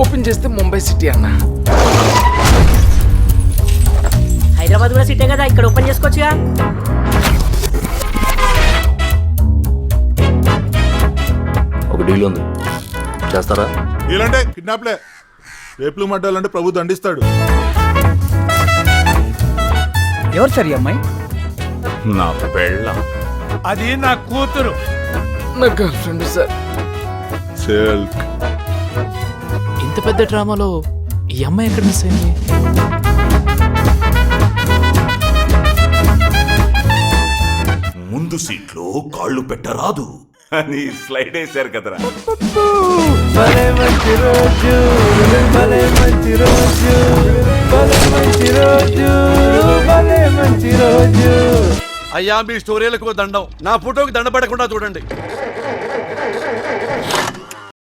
Open చేస్తే Mumbai city అన్న. హైదరాబాద్ కూడా సిటీ కదా, ఇక్కడ ఓపెన్ చేసుకోవచ్చుగా. ఒక డీల్ ఉంది, చేస్తారా? ఇలాంటే కిడ్నాప్లే, రేపులు మడ్డాలంటే ప్రభు దండిస్తాడు. ఎవరు సార్ ఈ అమ్మాయి? నా పెళ్ళ. అది నా కూతురు. నా గర్ల్ ఫ్రెండ్ సార్. సిల్క్. ఇంత పెద్ద డ్రామాలో ఈ అమ్మాయి ఎక్కడ మిస్ అయింది? ముందు సీట్లో కాళ్ళు పెట్టరాదు అని స్లైడ్ వేశారు కదరా. అయ్యా మీ స్టోరీలకు దండం, నా ఫోటోకి దండ పడకుండా చూడండి.